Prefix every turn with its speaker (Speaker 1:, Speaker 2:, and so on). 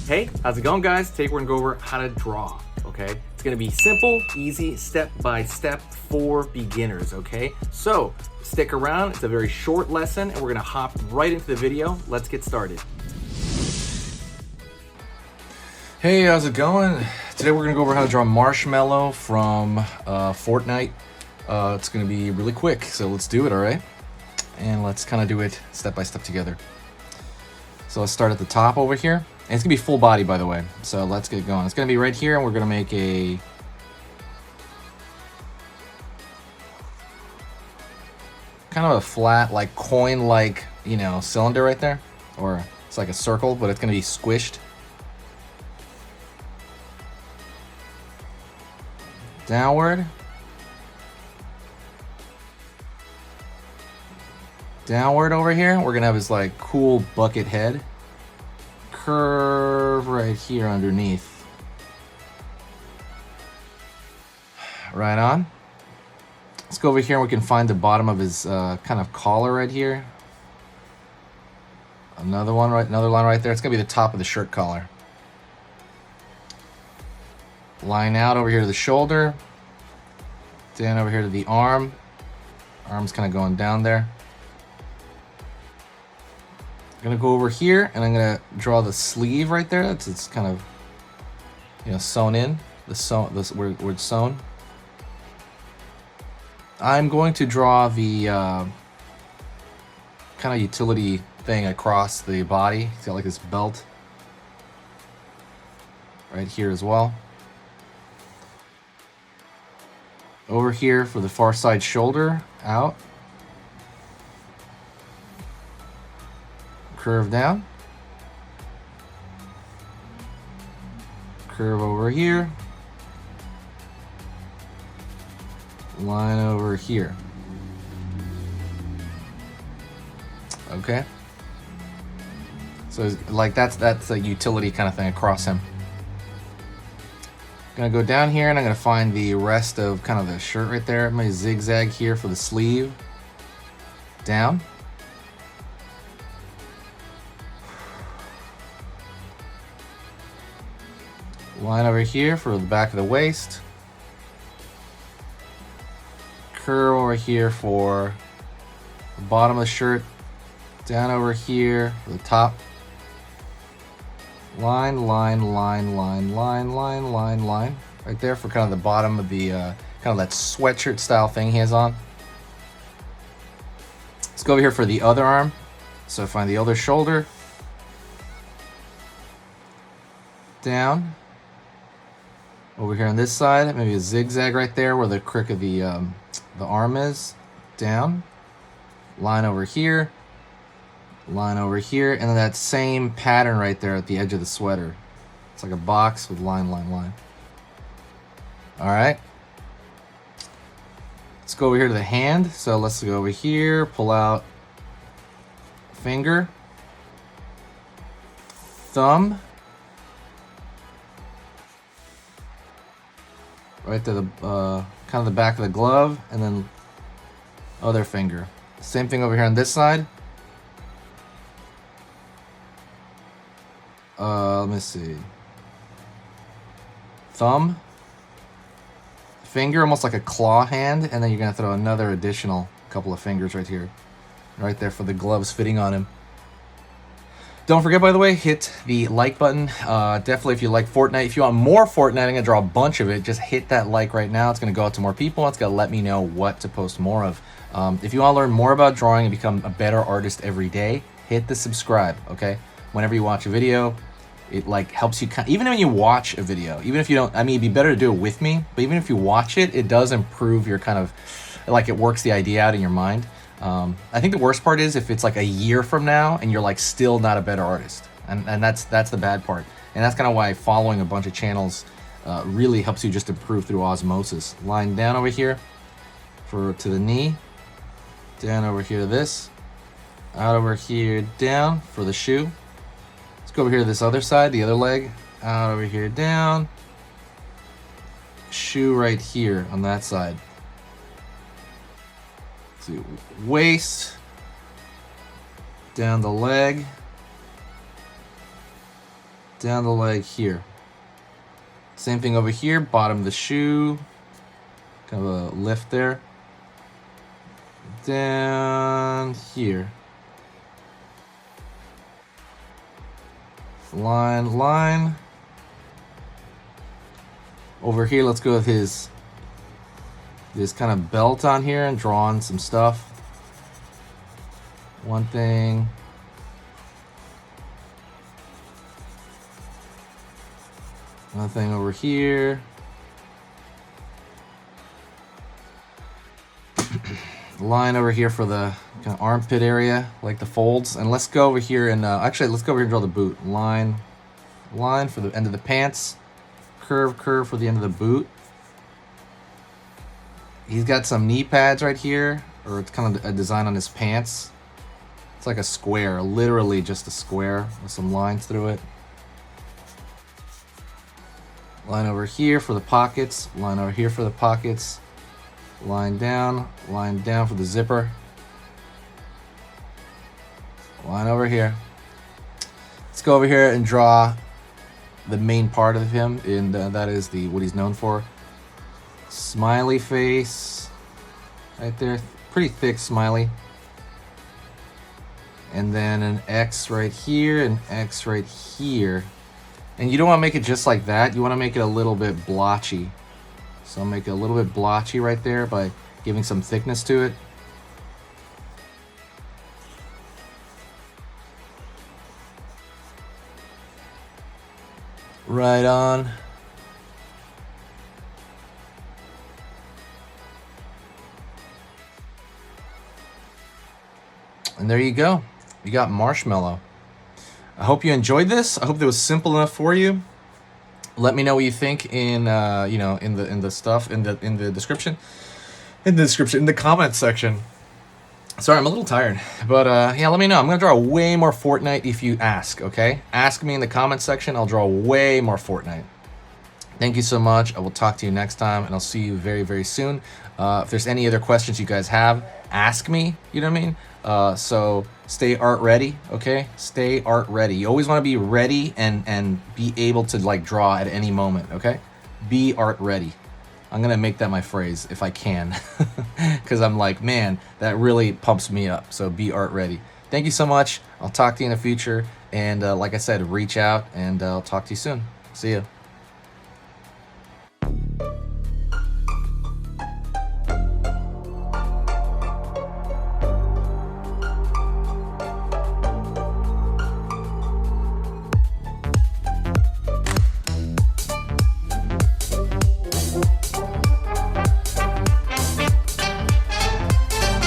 Speaker 1: Hey, how's it going, guys? Today we're gonna go over how to draw, okay? It's gonna be simple, easy, step-by-step for beginners, okay? So, stick around, it's a very short lesson, and we're gonna hop right into the video. Let's get started.
Speaker 2: Hey, how's it going? Today we're gonna go over how to draw Marshmellow from Fortnite. It's gonna be really quick, so let's do it, all right? And let's kind of do it step by step together. So let's start at the top over here. And it's gonna be full body, by the way. So let's get going. It's gonna be right here, and we're gonna make a kind of a flat, like coin-like, cylinder right there, or it's like a circle, but it's gonna be squished. Downward. Downward over here, we're gonna have his like cool bucket head. Curve right here underneath. Right on. Let's go over here and we can find the bottom of his kind of collar right here. Another line right there. It's gonna be the top of the shirt collar. Line out over here to the shoulder. Down over here to the arm. Arm's kind of going down there. I'm gonna go over here and I'm gonna draw the sleeve right there. It's kind of sewn in. Where it's sewn. I'm going to draw the kind of utility thing across the body. It's got like this belt right here as well. Over here for the far side shoulder, out. Curve down. Curve over here. Line over here. Okay. So like that's a utility kind of thing across him. Gonna go down here and I'm gonna find the rest of kind of the shirt right there. I'm gonna zigzag here for the sleeve. Down. Line over here for the back of the waist. Curve over here for the bottom of the shirt. Down over here for the top. Line. Right there for kind of the bottom of the kind of that sweatshirt style thing he has on. Let's go over here for the other arm. So find the other shoulder. Down. Over here on this side, maybe a zigzag right there where the crick of the arm is. Down. Line over here. Line over here. And then that same pattern right there at the edge of the sweater. It's like a box with line. Alright. Let's go over here to the hand. So let's go over here, pull out finger, thumb, right to the kind of the back of the glove, and then other finger. Same thing over here on this side. Let me see. Thumb, finger, almost like a claw hand, and then you're gonna throw another additional couple of fingers right here, right there for the gloves fitting on him. Don't forget, by the way, hit the like button. Definitely, if you like Fortnite. If you want more Fortnite, I'm gonna draw a bunch of it. Just hit that like right now. It's gonna go out to more people. It's gonna let me know what to post more of. If you want to learn more about drawing and become a better artist every day, hit the subscribe. Okay. Whenever you watch a video, it like helps you. Even when you watch a video, even if you don't, I mean, it'd be better to do it with me. But even if you watch it, it does improve your kind of, like it works the idea out in your mind. I think the worst part is if it's like a year from now and you're like still not a better artist, and that's the bad part. And that's kind of why following a bunch of channels really helps you just improve through osmosis. Line down over here to the knee, down over here to this, out over here down for the shoe. Let's go over here to this other side, the other leg, out over here down, shoe right here on that side. See, waist, down the leg, down the leg here. Same thing over here, bottom of the shoe. Kind of a lift there. Down here. Line, line. Over here, let's go with his this kind of belt on here and draw on some stuff. One thing. One thing over here. Line over here for the kind of armpit area, like the folds. And let's go over here and actually let's go over here and draw the boot. Line, line for the end of the pants. Curve, curve for the end of the boot. He's got some knee pads right here, or it's kind of a design on his pants. It's like a square, literally just a square with some lines through it. Line over here for the pockets. Line over here for the pockets. Line down for the zipper. Line over here. Let's go over here and draw the main part of him, and that is what he's known for. Smiley face right there, pretty thick smiley. And then an X right here, an X right here. And you don't want to make it just like that. You want to make it a little bit blotchy. So I'll make it a little bit blotchy right there by giving some thickness to it. Right on. And there you go. You got Marshmellow. I hope you enjoyed this. I hope it was simple enough for you. Let me know what you think in in the description, in the comment section. Sorry, I'm a little tired, but yeah, let me know. I'm gonna draw way more Fortnite if you ask. Okay, ask me in the comment section. I'll draw way more Fortnite. Thank you so much. I will talk to you next time, and I'll see you very, very soon. If there's any other questions you guys have, ask me. You know what I mean? So stay art ready, okay? Stay art ready. You always want to be ready and be able to like draw at any moment, okay? Be art ready. I'm gonna make that my phrase if I can, because I'm like, man, that really pumps me up. So be art ready. Thank you so much. I'll talk to you in the future, and like I said, reach out, and I'll talk to you soon. See ya.